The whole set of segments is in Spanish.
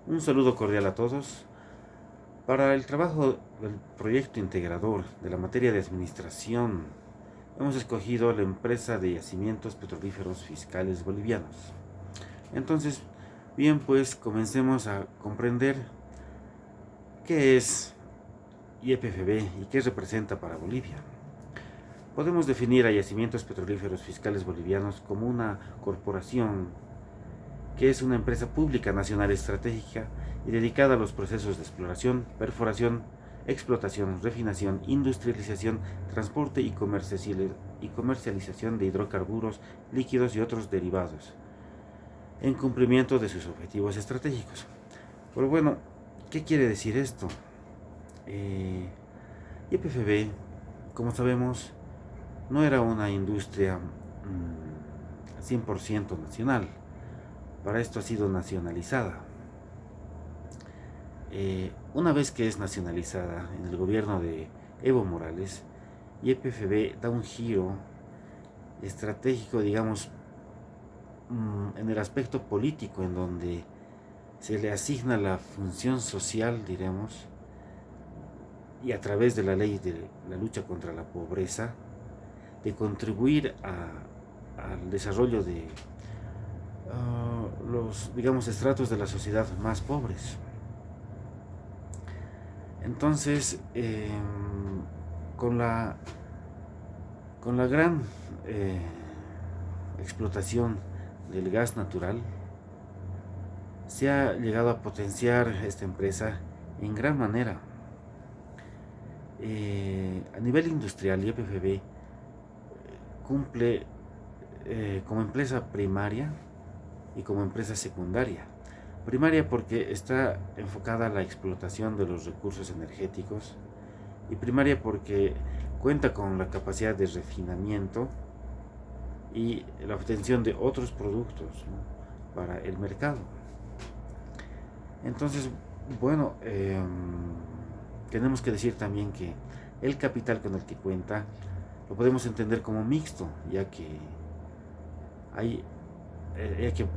Un saludo cordial a todos. Para el trabajo del proyecto integrador de la materia de administración, hemos escogido la empresa de yacimientos petrolíferos fiscales bolivianos. Entonces, bien, pues comencemos a comprender qué es YPFB y qué representa para Bolivia. Podemos definir a Yacimientos Petrolíferos Fiscales Bolivianos como una corporación que es una empresa pública nacional estratégica y dedicada a los procesos de exploración, perforación, explotación, refinación, industrialización, transporte y comercialización de hidrocarburos, líquidos y otros derivados, en cumplimiento de sus objetivos estratégicos. Pero bueno, ¿qué quiere decir esto? YPFB, como sabemos, no era una industria 100% nacional. Para esto ha sido nacionalizada. Una vez que es nacionalizada en el gobierno de Evo Morales, YPFB da un giro estratégico, digamos, en el aspecto político, en donde se le asigna la función social, diremos, y a través de la ley de la lucha contra la pobreza, de contribuir al desarrollo de los, digamos, estratos de la sociedad más pobres. Entonces, con la gran explotación del gas natural, se ha llegado a potenciar esta empresa en gran manera. A nivel industrial, YPFB cumple como empresa primaria y como empresa secundaria. Primaria porque está enfocada a la explotación de los recursos energéticos, y primaria porque cuenta con la capacidad de refinamiento y la obtención de otros productos, ¿no?, para el mercado. Entonces, bueno, tenemos que decir también que el capital con el que cuenta lo podemos entender como mixto, ya que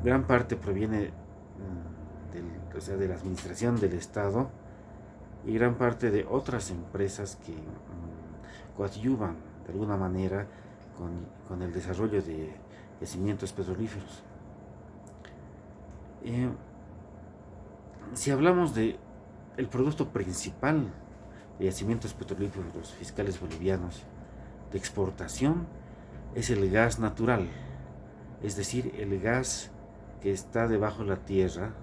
gran parte proviene de la administración del Estado, y gran parte de otras empresas que coadyuvan de alguna manera con el desarrollo de yacimientos petrolíferos. Si hablamos de el producto principal de yacimientos petrolíferos fiscales bolivianos de exportación, es el gas natural, es decir, el gas que está debajo de la tierra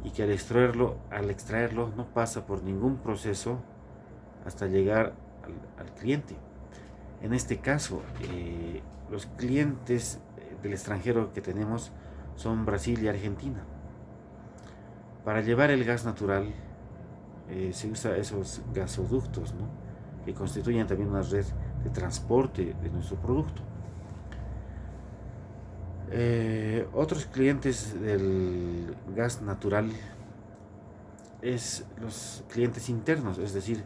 y que al extraerlo no pasa por ningún proceso hasta llegar al cliente. En este caso, los clientes del extranjero que tenemos son Brasil y Argentina. Para llevar el gas natural se usa esos gasoductos, ¿no?, que constituyen también una red de transporte de nuestro producto. Otros clientes del gas natural es los clientes internos, es decir,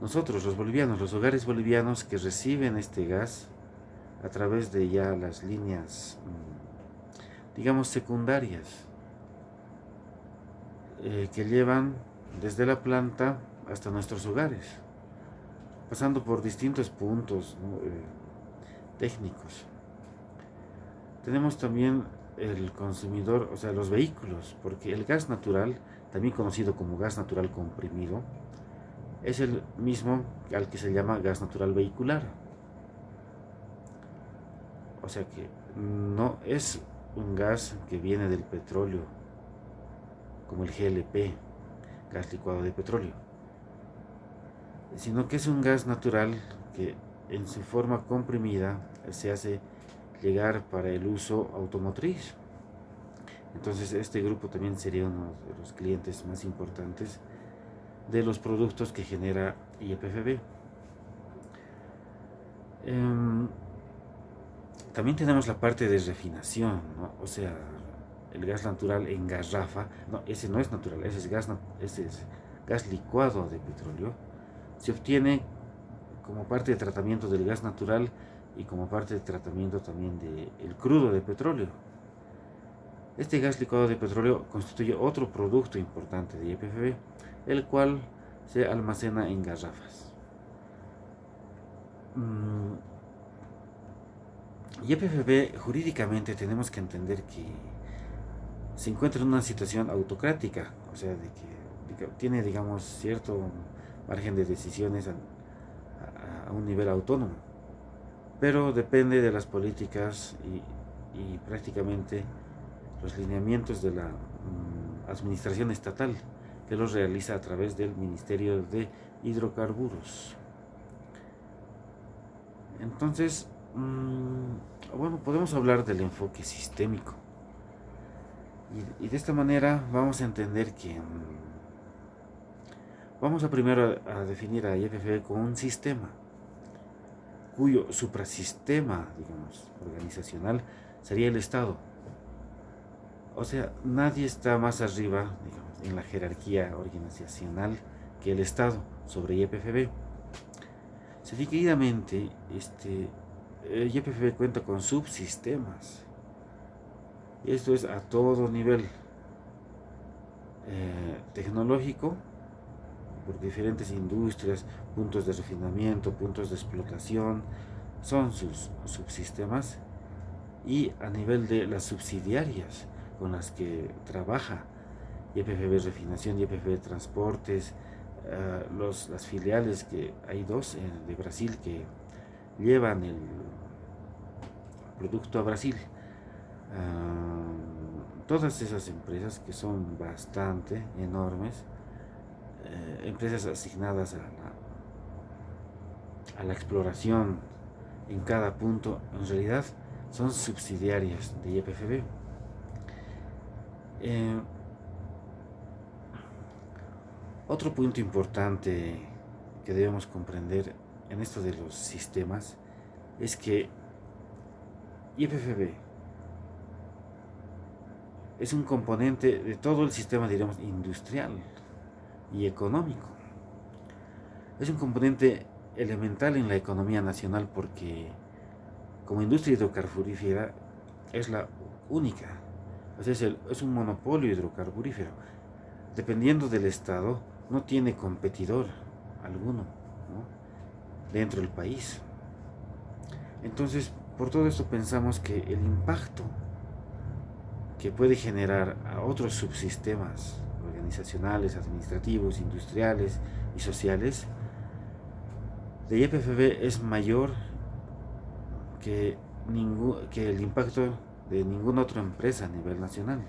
nosotros los bolivianos, los hogares bolivianos que reciben este gas a través de ya las líneas, digamos, secundarias, que llevan desde la planta hasta nuestros hogares, pasando por distintos puntos, ¿no?, técnicos. Tenemos también el consumidor, o sea, los vehículos, porque el gas natural, también conocido como gas natural comprimido, es el mismo al que se llama gas natural vehicular. O sea que no es un gas que viene del petróleo, como el GLP, gas licuado de petróleo, sino que es un gas natural que en su forma comprimida se hace llegar para el uso automotriz. Entonces este grupo también sería uno de los clientes más importantes de los productos que genera YPFB. También tenemos la parte de refinación, ¿no? O sea, el gas natural en garrafa, no, ese no es natural, ese es gas licuado de petróleo. Se obtiene como parte de tratamiento del gas natural y como parte de tratamiento también del crudo de petróleo. Este gas licuado de petróleo constituye otro producto importante de YPFB, el cual se almacena en garrafas. YPFB jurídicamente tenemos que entender que se encuentra en una situación autocrática, o sea, de que tiene, digamos, cierto margen de decisiones a un nivel autónomo, pero depende de las políticas y prácticamente los lineamientos de la administración estatal, que los realiza a través del Ministerio de Hidrocarburos. Entonces, bueno, podemos hablar del enfoque sistémico. Y de esta manera vamos a entender que vamos a primero a definir a YPFB como un sistema, cuyo suprasistema, digamos, organizacional sería el Estado. O sea, nadie está más arriba, digamos, en la jerarquía organizacional que el Estado sobre YPFB. Seguidamente, YPFB cuenta con subsistemas. Esto es a todo nivel tecnológico, por diferentes industrias, puntos de refinamiento, puntos de explotación, son sus subsistemas, y a nivel de las subsidiarias con las que trabaja YPFB Refinación, YPFB Transportes, las filiales, que hay dos de Brasil que llevan el producto a Brasil. Todas esas empresas, que son bastante enormes, empresas asignadas a la exploración en cada punto, en realidad son subsidiarias de YPFB. Otro punto importante que debemos comprender en esto de los sistemas es que YPFB es un componente de todo el sistema, diríamos, industrial y económico. Es un componente elemental en la economía nacional porque como industria hidrocarburífera es la única, o sea, es un monopolio hidrocarburífero. Dependiendo del estado, no tiene competidor alguno, ¿no?, dentro del país. Entonces, por todo esto pensamos que el impacto que puede generar a otros subsistemas organizacionales, administrativos, industriales y sociales de YPFB es mayor que el impacto de ninguna otra empresa a nivel nacional.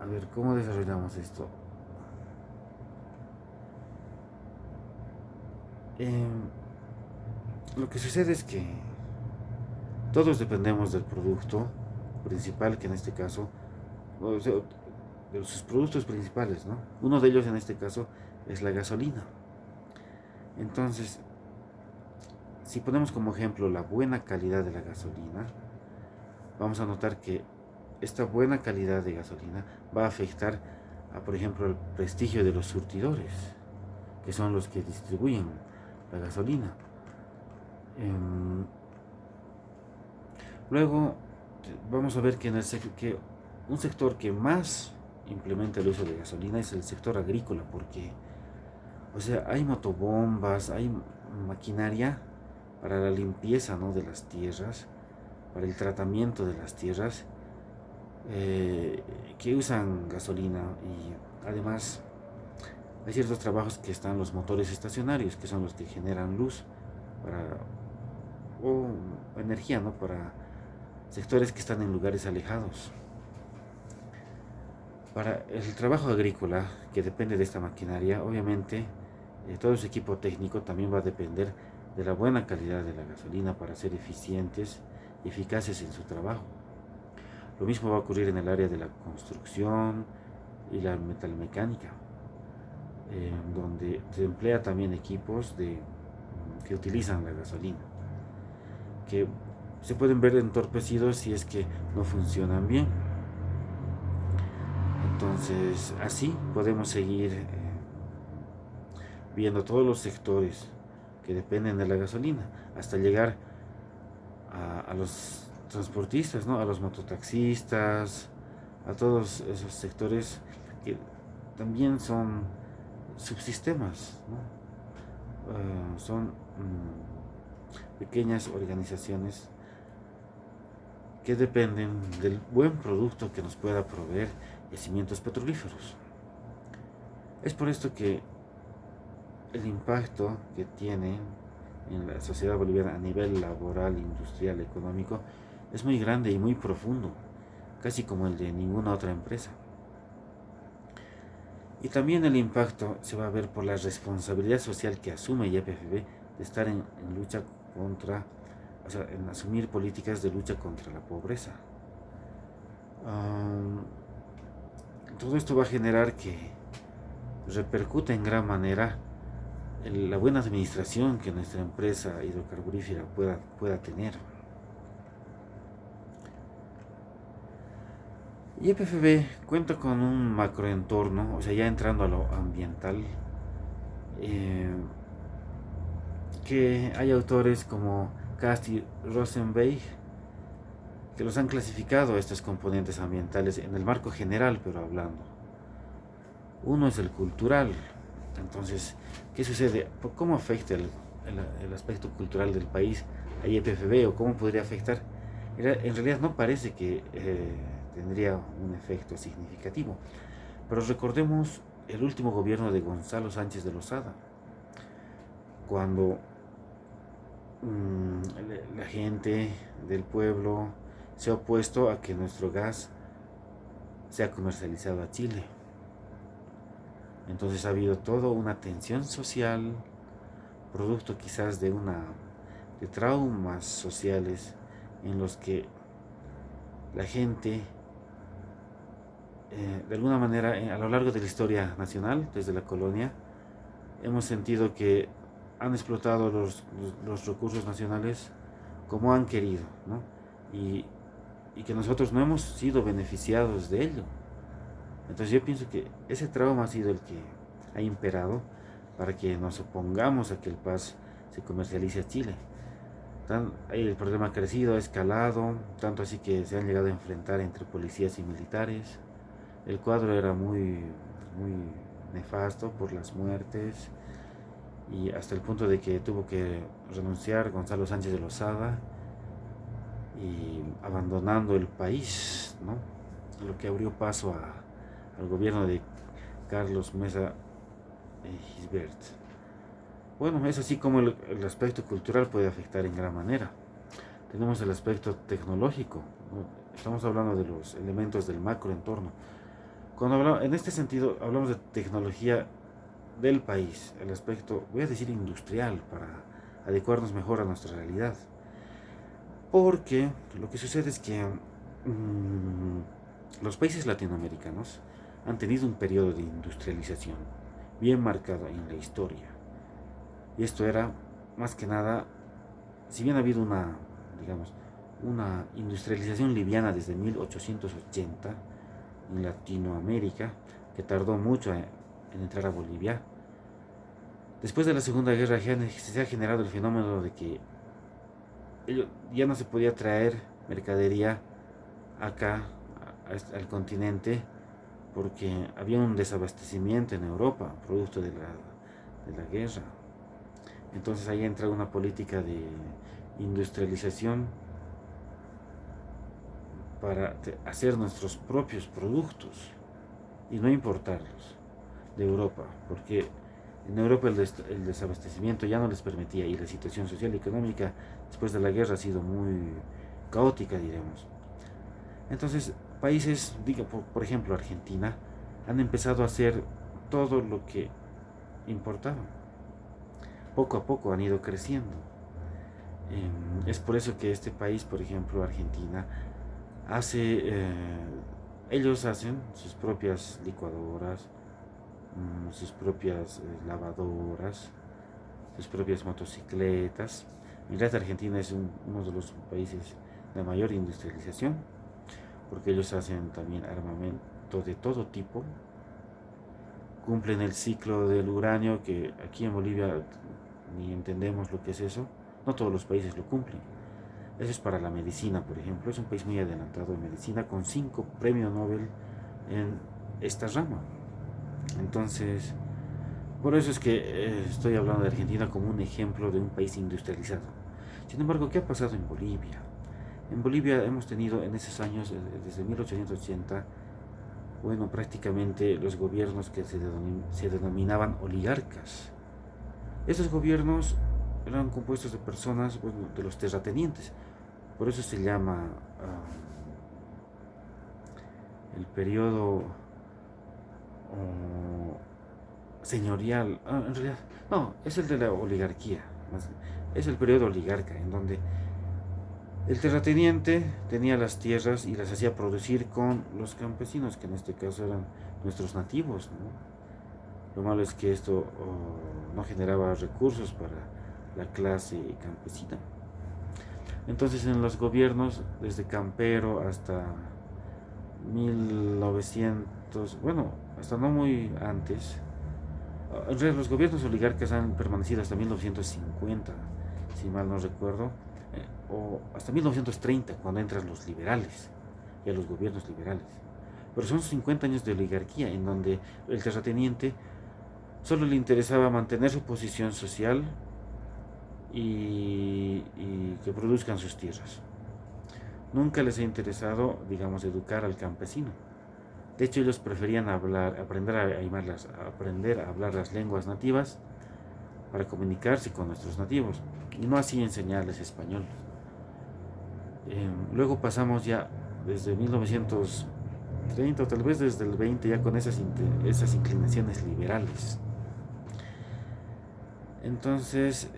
A ver, ¿cómo desarrollamos esto? Lo que sucede es que todos dependemos del producto principal, que en este caso, o sea, de sus productos principales, ¿no? Uno de ellos en este caso es la gasolina. Entonces, si ponemos como ejemplo la buena calidad de la gasolina, vamos a notar que esta buena calidad de gasolina va a afectar por ejemplo, el prestigio de los surtidores, que son los que distribuyen la gasolina. Luego vamos a ver que que un sector que más implementa el uso de gasolina es el sector agrícola, porque, o sea, hay motobombas, hay maquinaria para la limpieza, ¿no?, de las tierras, para el tratamiento de las tierras, que usan gasolina. Y además hay ciertos trabajos que están los motores estacionarios, que son los que generan luz o energía, ¿no?, para sectores que están en lugares alejados. Para el trabajo agrícola, que depende de esta maquinaria, obviamente todo su equipo técnico también va a depender de la buena calidad de la gasolina para ser eficientes y eficaces en su trabajo. Lo mismo va a ocurrir en el área de la construcción y la metalmecánica, donde se emplea también equipos que utilizan la gasolina, que se pueden ver entorpecidos si es que no funcionan bien. Entonces, así podemos seguir viendo todos los sectores que dependen de la gasolina, hasta llegar a los transportistas, ¿no? A los mototaxistas, a todos esos sectores que también son subsistemas, ¿no? Son pequeñas organizaciones que dependen del buen producto que nos pueda proveer yacimientos petrolíferos. Es por esto que el impacto que tiene en la sociedad boliviana a nivel laboral, industrial, económico, es muy grande y muy profundo, casi como el de ninguna otra empresa. Y también el impacto se va a ver por la responsabilidad social que asume YPFB de estar en lucha contra, o sea, en asumir políticas de lucha contra la pobreza. Todo esto va a generar que repercute en gran manera la buena administración que nuestra empresa hidrocarburífera pueda tener. YPFB cuenta con un macroentorno, o sea, ya entrando a lo ambiental, que hay autores como Kast y Rosenberg que los han clasificado estos componentes ambientales en el marco general, pero hablando. Uno es el cultural. Entonces, ¿qué sucede? ¿Cómo afecta el aspecto cultural del país a YPFB o cómo podría afectar? En realidad no parece que tendría un efecto significativo. Pero recordemos el último gobierno de Gonzalo Sánchez de Lozada, cuando la gente del pueblo se ha opuesto a que nuestro gas sea comercializado a Chile. Entonces ha habido toda una tensión social, producto quizás de traumas sociales en los que la gente, de alguna manera, a lo largo de la historia nacional, desde la colonia, hemos sentido que han explotado los recursos nacionales como han querido, ¿no? Y que nosotros no hemos sido beneficiados de ello. Entonces yo pienso que ese trauma ha sido el que ha imperado para que nos opongamos a que el paz se comercialice a Chile. El problema ha crecido, ha escalado, tanto así que se han llegado a enfrentar entre policías y militares. El cuadro era muy nefasto por las muertes y hasta el punto de que tuvo que renunciar Gonzalo Sánchez de Lozada y abandonando el país, ¿no? Lo que abrió paso al gobierno de Carlos Mesa Gisbert. Bueno, es así como el aspecto cultural puede afectar en gran manera. Tenemos el aspecto tecnológico, ¿no? Estamos hablando de los elementos del macroentorno. En este sentido hablamos de tecnología del país, el aspecto, voy a decir industrial, para adecuarnos mejor a nuestra realidad. Porque lo que sucede es que los países latinoamericanos han tenido un periodo de industrialización bien marcado en la historia. Y esto era, más que nada, si bien ha habido una industrialización liviana desde 1880 en Latinoamérica, que tardó mucho en entrar a Bolivia. Después de la Segunda Guerra se ha generado el fenómeno de que ya no se podía traer mercadería acá al continente porque había un desabastecimiento en Europa producto de la guerra. Entonces ahí entra una política de industrialización para hacer nuestros propios productos y no importarlos de Europa, porque en Europa el desabastecimiento ya no les permitía y la situación social y económica después de la guerra ha sido muy caótica, diremos. Entonces países, por ejemplo Argentina, han empezado a hacer todo lo que importaban. Poco a poco han ido creciendo. Es por eso que este país, por ejemplo Argentina, ellos hacen sus propias licuadoras, sus propias lavadoras, sus propias motocicletas. Mientras Argentina es uno de los países de mayor industrialización, porque ellos hacen también armamento de todo tipo, cumplen el ciclo del uranio, que aquí en Bolivia ni entendemos lo que es eso, no todos los países lo cumplen. Eso es para la medicina, por ejemplo. Es un país muy adelantado en medicina, con 5 premios Nobel en esta rama. Entonces, por eso es que estoy hablando de Argentina como un ejemplo de un país industrializado. Sin embargo, ¿qué ha pasado en Bolivia? En Bolivia hemos tenido en esos años, desde 1880, bueno, prácticamente los gobiernos que se denominaban oligarcas. Esos gobiernos eran compuestos de personas, bueno, de los terratenientes. Por eso se llama el periodo señorial. En realidad, no, es el de la oligarquía. Es el periodo oligarca, en donde el terrateniente tenía las tierras y las hacía producir con los campesinos, que en este caso eran nuestros nativos, ¿no? Lo malo es que esto no generaba recursos para la clase campesina. Entonces en los gobiernos, desde Campero hasta 1900, bueno, hasta no muy antes, en realidad los gobiernos oligarcas han permanecido hasta 1950, si mal no recuerdo, o hasta 1930, cuando entran los liberales, y a los gobiernos liberales. Pero son 50 años de oligarquía, en donde el terrateniente solo le interesaba mantener su posición social y que produzcan sus tierras. Nunca les ha interesado, digamos, educar al campesino. De hecho, ellos preferían aprender a hablar las lenguas nativas para comunicarse con nuestros nativos, y no así enseñarles español. Luego pasamos ya desde 1930 o tal vez desde el 20 ya con esas inclinaciones liberales. Entonces,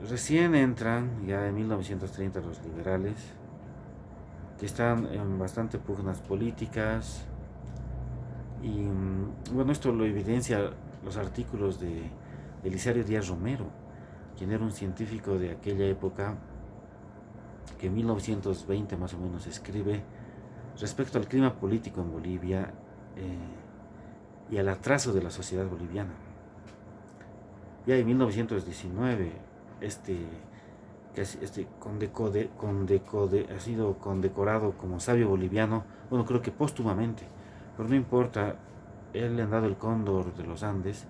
recién entran ya en 1930 los liberales, que están en bastante pugnas políticas, y bueno, esto lo evidencia los artículos de Elisario Díaz Romero, quien era un científico de aquella época, que en 1920 más o menos escribe respecto al clima político en Bolivia y al atraso de la sociedad boliviana. Ya en 1919, ha sido condecorado como sabio boliviano, bueno, creo que póstumamente, pero no importa, él le han dado el cóndor de los Andes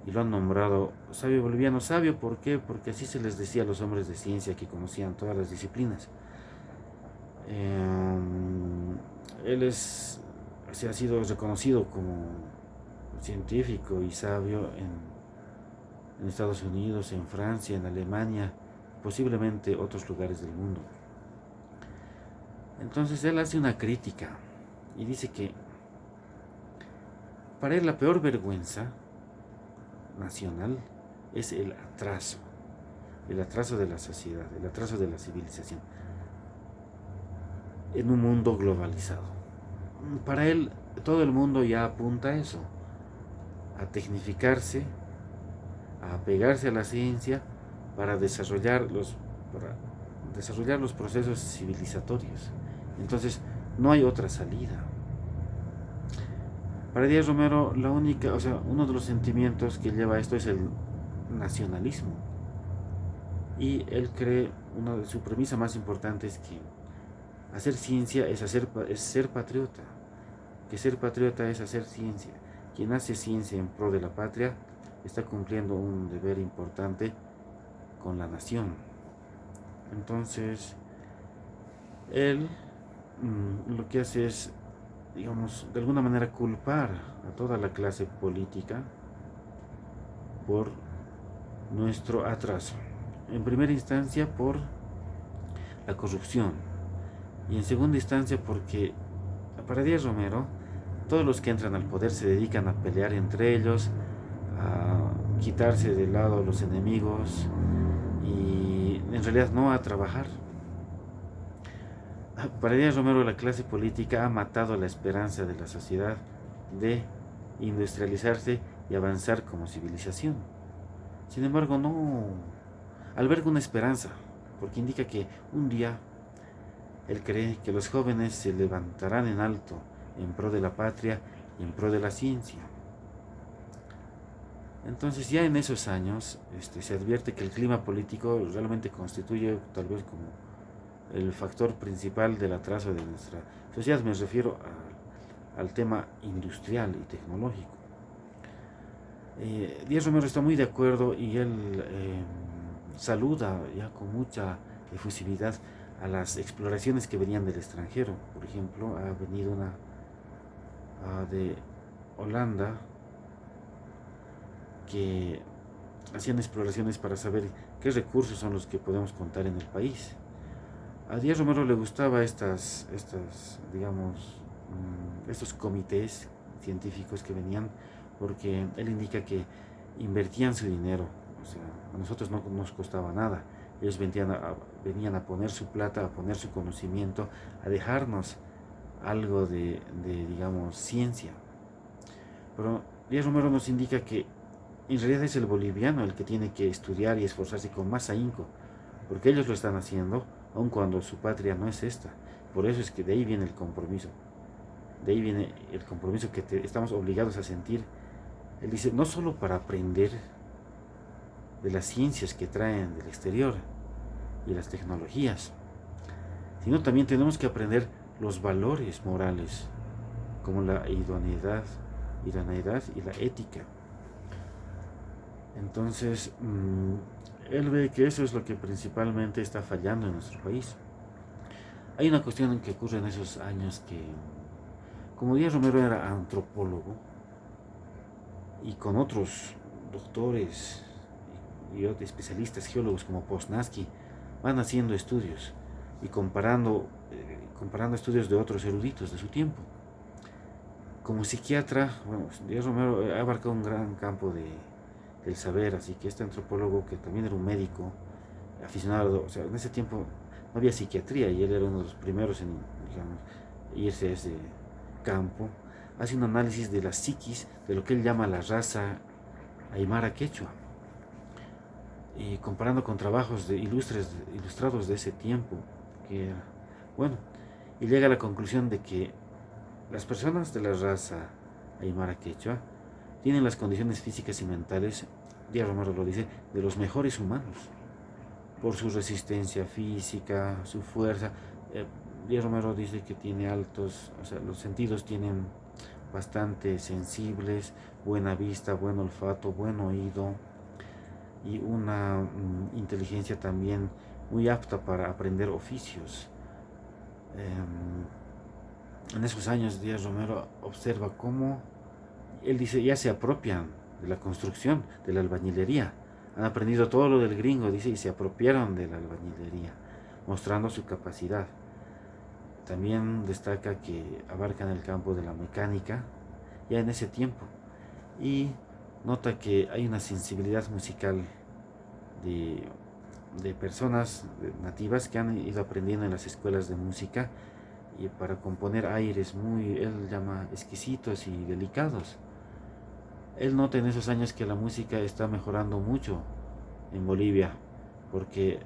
y lo han nombrado sabio boliviano. Sabio, ¿por qué? Porque así se les decía a los hombres de ciencia que conocían todas las disciplinas. Él ha sido reconocido como científico y sabio en Estados Unidos, en Francia, en Alemania, posiblemente otros lugares del mundo. Entonces él hace una crítica y dice que para él la peor vergüenza nacional es el atraso de la sociedad, el atraso de la civilización en un mundo globalizado. Para él todo el mundo ya apunta a eso, a tecnificarse, a apegarse a la ciencia para desarrollar los procesos civilizatorios. Entonces no hay otra salida. Para Díaz Romero uno de los sentimientos que lleva a esto es el nacionalismo, y él cree, una de sus premisas más importantes es que hacer ciencia es ser patriota, que ser patriota es hacer ciencia. Quien hace ciencia en pro de la patria está cumpliendo un deber importante con la nación. Entonces, él lo que hace es, digamos, de alguna manera culpar a toda la clase política por nuestro atraso. En primera instancia por la corrupción, y en segunda instancia porque para Díaz Romero todos los que entran al poder se dedican a pelear entre ellos, a quitarse de lado a los enemigos y en realidad no a trabajar. Para Díaz Romero la clase política ha matado la esperanza de la sociedad de industrializarse y avanzar como civilización. Sin embargo, no alberga una esperanza, porque indica que un día él cree que los jóvenes se levantarán en alto en pro de la patria y en pro de la ciencia. Entonces ya en esos años se advierte que el clima político realmente constituye tal vez como el factor principal del atraso de nuestra sociedad. Me refiero al tema industrial y tecnológico. Díaz Romero está muy de acuerdo y él saluda ya con mucha efusividad a las exploraciones que venían del extranjero. Por ejemplo, ha venido una de Holanda que hacían exploraciones para saber qué recursos son los que podemos contar en el país. A Díaz Romero le gustaba digamos, estos comités científicos que venían, porque él indica que invertían su dinero, o sea, a nosotros no nos costaba nada. Ellos venían a poner su plata, a poner su conocimiento, a dejarnos algo digamos, ciencia. Pero Díaz Romero nos indica que en realidad es el boliviano el que tiene que estudiar y esforzarse con más ahínco, porque ellos lo están haciendo, aun cuando su patria no es esta. Por eso es que de ahí viene el compromiso. De ahí viene el compromiso que estamos obligados a sentir. Él dice, no solo para aprender de las ciencias que traen del exterior y las tecnologías, sino también tenemos que aprender los valores morales, como la idoneidad y la ética. Entonces, él ve que eso es lo que principalmente está fallando en nuestro país. Hay una cuestión que ocurre en esos años que, como Díaz Romero era antropólogo, y con otros doctores y otros especialistas, geólogos como Poznański, van haciendo estudios y comparando estudios de otros eruditos de su tiempo. Como psiquiatra, bueno, Díaz Romero ha abarcado un gran campo del saber, así que este antropólogo, que también era un médico aficionado, o sea, en ese tiempo no había psiquiatría y él era uno de los primeros en, digamos, irse a ese campo, hace un análisis de la psiquis de lo que él llama la raza aymara quechua, y comparando con trabajos ilustrados de ese tiempo, que bueno, y llega a la conclusión de que las personas de la raza aymara quechua tienen las condiciones físicas y mentales, Díaz Romero lo dice, de los mejores humanos, por su resistencia física, su fuerza. Díaz Romero dice que tiene altos, o sea, los sentidos tienen bastante sensibles, buena vista, buen olfato, buen oído y una inteligencia también muy apta para aprender oficios. En esos años Díaz Romero observa cómo, él dice, ya se apropian de la construcción, de la albañilería. Han aprendido todo lo del gringo, dice, y se apropiaron de la albañilería, mostrando su capacidad. También destaca que abarcan el campo de la mecánica ya en ese tiempo, y nota que hay una sensibilidad musical de personas nativas que han ido aprendiendo en las escuelas de música y para componer aires muy, él llama, exquisitos y delicados. Él nota en esos años que la música está mejorando mucho en Bolivia, porque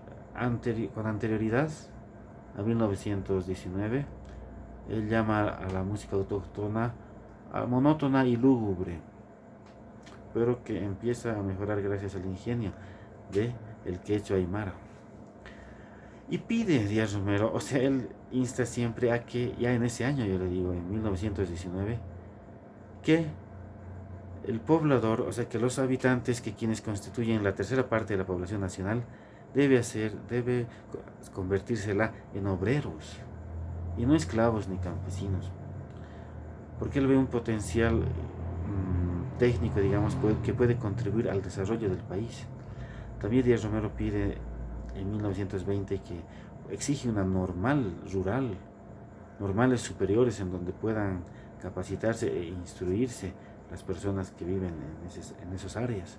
con anterioridad a 1919, él llama a la música autóctona monótona y lúgubre, pero que empieza a mejorar gracias al ingenio de el quechua aymara. Y pide Díaz Romero, o sea, él insta siempre a que, ya en ese año, yo le digo, en 1919, que el poblador, o sea, que los habitantes, que quienes constituyen la tercera parte de la población nacional, debe convertírsela en obreros, y no esclavos ni campesinos, porque él ve un potencial técnico, digamos, que puede contribuir al desarrollo del país. También Díaz Romero pide en 1920 que exige una normal rural, normales superiores en donde puedan capacitarse e instruirse las personas que viven en esas áreas.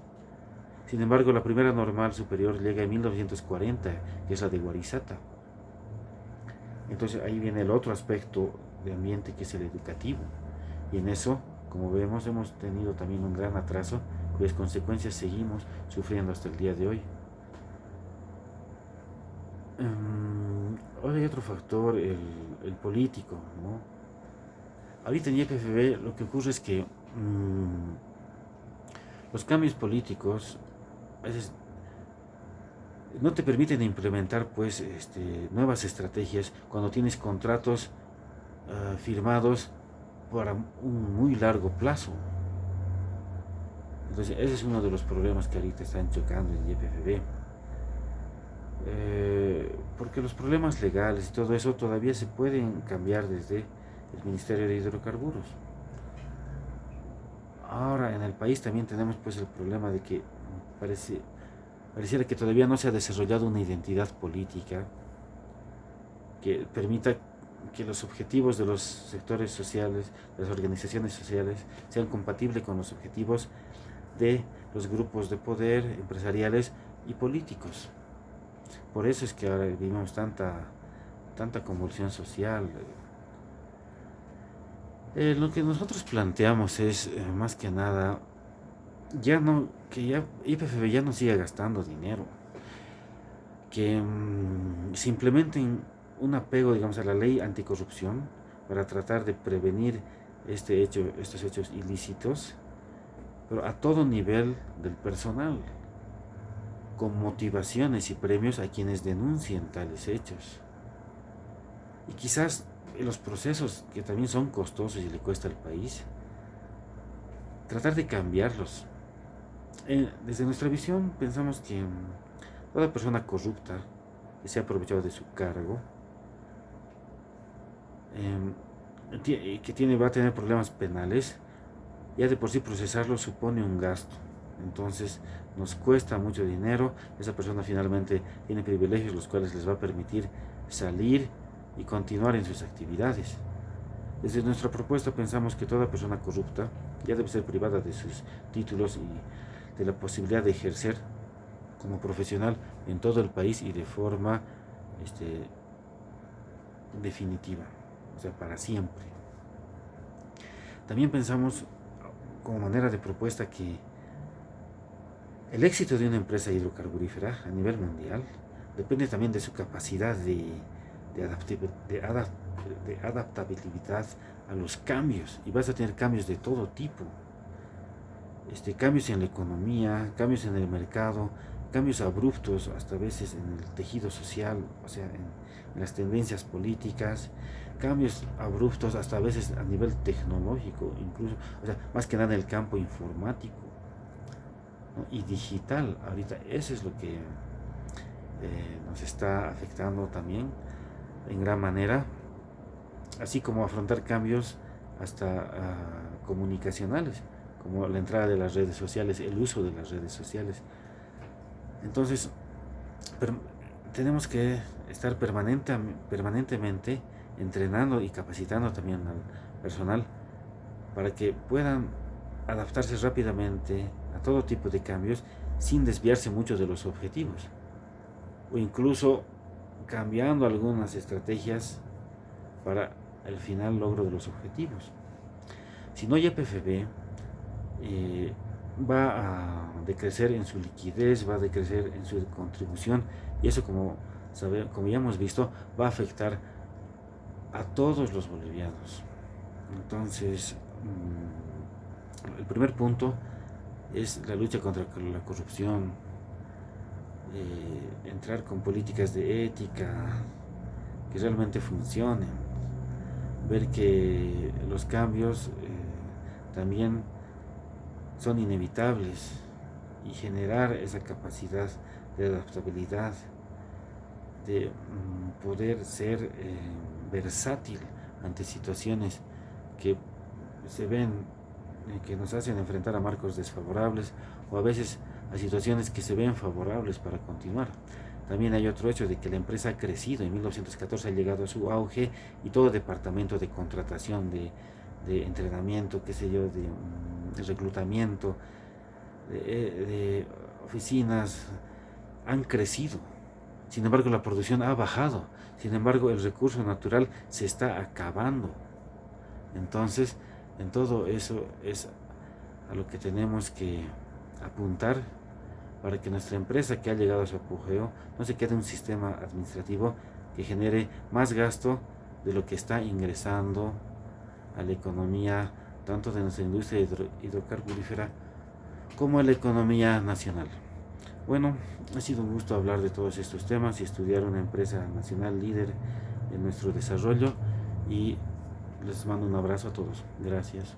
Sin embargo, la primera normal superior llega en 1940, que es la de Guarizata. Entonces ahí viene el otro aspecto de ambiente, que es el educativo. Y en eso, como vemos, hemos tenido también un gran atraso, cuyas consecuencias seguimos sufriendo hasta el día de hoy. Ahora hay otro factor, el político, ¿no? Ahorita en YPFB lo que ocurre es que Los cambios políticos a veces no te permiten implementar pues nuevas estrategias cuando tienes contratos firmados para un muy largo plazo. Entonces ese es uno de los problemas que ahorita están chocando en YPFB. Porque los problemas legales y todo eso todavía se pueden cambiar desde el Ministerio de Hidrocarburos. Ahora en el país también tenemos pues el problema de que pareciera que todavía no se ha desarrollado una identidad política que permita que los objetivos de los sectores sociales, de las organizaciones sociales, sean compatibles con los objetivos de los grupos de poder empresariales y políticos. Por eso es que ahora vivimos tanta convulsión social. Lo que nosotros planteamos es más que nada que ya YPFB ya no siga gastando dinero, que se implementen un apego, digamos, a la ley anticorrupción para tratar de prevenir estos hechos ilícitos, pero a todo nivel del personal, con motivaciones y premios a quienes denuncien tales hechos. Y quizás los procesos que también son costosos y le cuesta al país, tratar de cambiarlos. Desde nuestra visión pensamos que toda persona corrupta que se ha aprovechado de su cargo, que va a tener problemas penales, ya de por sí procesarlo supone un gasto. Entonces nos cuesta mucho dinero. Esa persona finalmente tiene privilegios los cuales les va a permitir salir y continuar en sus actividades. Desde nuestra propuesta pensamos que toda persona corrupta ya debe ser privada de sus títulos y de la posibilidad de ejercer como profesional en todo el país y de forma definitiva, o sea, para siempre. También pensamos como manera de propuesta que el éxito de una empresa hidrocarburífera a nivel mundial depende también de su capacidad de adaptabilidad a los cambios, y vas a tener cambios de todo tipo, cambios en la economía, cambios en el mercado, cambios abruptos hasta a veces en el tejido social, o sea, en las tendencias políticas, cambios abruptos hasta a veces a nivel tecnológico, incluso, o sea, más que nada en el campo informático, ¿no? Y digital. Ahorita eso es lo que nos está afectando también en gran manera, así como afrontar cambios hasta comunicacionales, como la entrada de las redes sociales, el uso de las redes sociales. Entonces, tenemos que estar permanentemente entrenando y capacitando también al personal para que puedan adaptarse rápidamente a todo tipo de cambios sin desviarse mucho de los objetivos, o incluso cambiando algunas estrategias para el final logro de los objetivos. Si no, YPFB va a decrecer en su liquidez, va a decrecer en su contribución, y eso, como ya hemos visto, va a afectar a todos los bolivianos. Entonces, el primer punto es la lucha contra la corrupción, entrar con políticas de ética que realmente funcionen, ver que los cambios también son inevitables y generar esa capacidad de adaptabilidad, de poder ser versátil ante situaciones que se ven, que nos hacen enfrentar a marcos desfavorables, o a veces a situaciones que se ven favorables para continuar. También hay otro hecho de que la empresa ha crecido. En 1914 ha llegado a su auge, y todo departamento de contratación, de entrenamiento, qué sé yo, de reclutamiento, de oficinas han crecido. Sin embargo, la producción ha bajado. Sin embargo, el recurso natural se está acabando. Entonces, en todo eso es a lo que tenemos que apuntar para que nuestra empresa, que ha llegado a su apogeo, no se quede un sistema administrativo que genere más gasto de lo que está ingresando a la economía, tanto de nuestra industria hidrocarburífera como la economía nacional. Bueno, ha sido un gusto hablar de todos estos temas y estudiar una empresa nacional líder en nuestro desarrollo, y les mando un abrazo a todos. Gracias.